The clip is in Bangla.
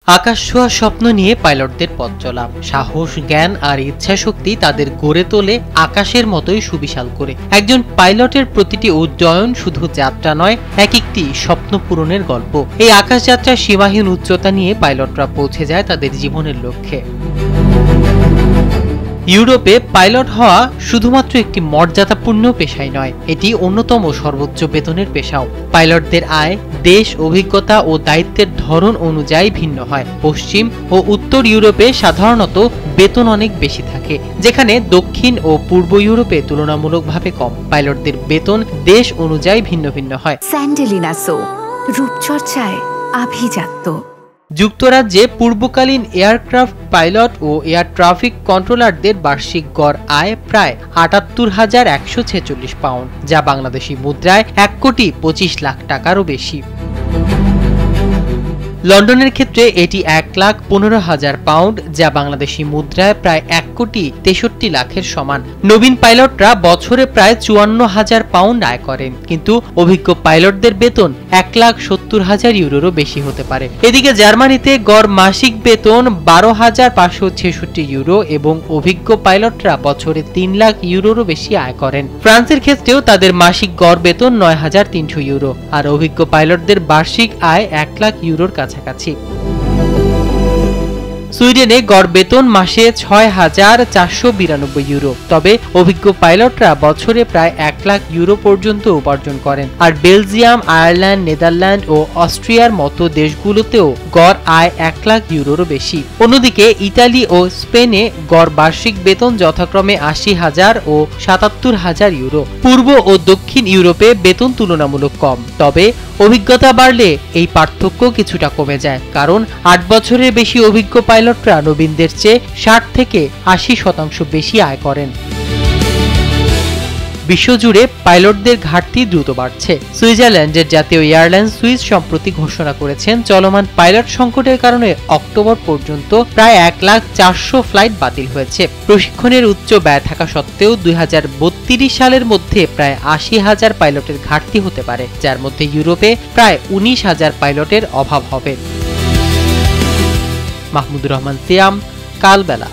আকাশ ছোঁয়ার স্বপ্ন নিয়ে পাইলটদের পথ চলা, সাহস, জ্ঞান আর ইচ্ছাশক্তি তাদের গড়ে তোলে আকাশের মতোই সুবিশাল করে। একজন পাইলটের প্রতিটি উড্ডয়ন শুধু যাত্রা নয়, এক একটি স্বপ্ন পূরণের গল্প। এই আকাশ যাত্রার সীমাহীন উচ্চতা নিয়ে পাইলটরা পৌঁছে যায় তাদের জীবনের লক্ষ্যে। ইউরোপে পাইলট হওয়া শুধুমাত্র একটি মর্যাদাপূর্ণ পেশাই নয়, এটি অন্যতম সর্বোচ্চ বেতনের পেশাও। পাইলটদের আয়, দেশ, অভিজ্ঞতা ও দায়িত্বের ধরন অনুযায়ী ভিন্ন হয়। পশ্চিম ও উত্তর ইউরোপে সাধারণত বেতন অনেক বেশি থাকে, যেখানে দক্ষিণ ও পূর্ব ইউরোপে তুলনামূলকভাবে কম। পাইলটদের বেতন দেশ অনুযায়ী ভিন্ন ভিন্ন হয়। স্যান্ডেলিনা সো, রূপচর্চায় আভিজাত্য। যুক্তরাজ্যে পূর্বকালীন এয়ারক্রাফট পাইলট ও এয়ার ট্রাফিক কন্ট্রোলারদের বার্ষিক গড় আয় প্রায় ৭৮,১৪৬ পাউন্ড, যা বাংলাদেশি মুদ্রায় ১,২৫,০০,০০০ টাকারও বেশি। লন্ডনের ক্ষেত্রে এটি ১,১৫,০০০ পাউন্ড, যা বাংলাদেশি মুদ্রায় প্রায় ১,৬৩,০০,০০০ সমান। নবীন পাইলটরা বছরে প্রায় ৫৪,০০০ পাউন্ড আয় করেন, কিন্তু অভিজ্ঞ পাইলটদের বেতন ১,৭০,০০০ ইউরোরও বেশি হতে পারে। এদিকে জার্মানিতে গড় মাসিক বেতন ১২,৫৬৬ ইউরো এবং অভিজ্ঞ পাইলটরা বছরে ৩,০০,০০০ ইউরোরও বেশি আয় করেন। ফ্রান্সের ক্ষেত্রেও তাদের মাসিক গড় বেতন ৯,৩০০ ইউরো, আর অভিজ্ঞ পাইলটদের বার্ষিক আয় ১,০০,০০০ ইউরোর কাছাকাছি। সুইডেনে গড় বেতন মাসে ৬,৪৯২ ইউরো, তবে অভিজ্ঞ পাইলটরা বছরে প্রায় ১,০০,০০০ ইউরো পর্যন্ত উপার্জন করেন। আর বেলজিয়াম, আয়ারল্যান্ড, নেদারল্যান্ড ও অস্ট্রিয়ার মতো দেশগুলোতেও গড় আয় ১,০০,০০০ ইউরোরও বেশি। অন্যদিকে ইতালি ও স্পেনে গড় বার্ষিক বেতন যথাক্রমে ৮০,০০০ ও ৭৭,০০০ ইউরো। পূর্ব ও দক্ষিণ ইউরোপে বেতন তুলনামূলক কম, তবে অভিজ্ঞতা বাড়লে এই পার্থক্য কিছুটা কমে যায়, কারণ ৮ বছরের বেশি অভিজ্ঞ পাইলটরা নবীনদের চেয়ে ৬০ থেকে ৮০% বেশি আয় করেন। বিশ্বজুড়ে পাইলটদের ঘাটতি দ্রুত বাড়ছে। সুইজারল্যান্ডের জাতীয় এয়ারলাইন সুইস সম্প্রতি ঘোষণা করেছেন, চলমান পাইলট সংকটের কারণে অক্টোবর পর্যন্ত প্রায় ১,৪০,০০০ ফ্লাইট বাতিল হয়েছে। প্রশিক্ষণের উচ্চ ব্যয় থাকা সত্ত্বেও ২০৩২ সালের মধ্যে প্রায় ৮০,০০০ পাইলটের ঘাটতি হতে পারে, যার মধ্যে ইউরোপে প্রায় ১৯,০০০ পাইলটের অভাব হবে। মাহমুদুর রহমান সিয়াম, কালবেলা।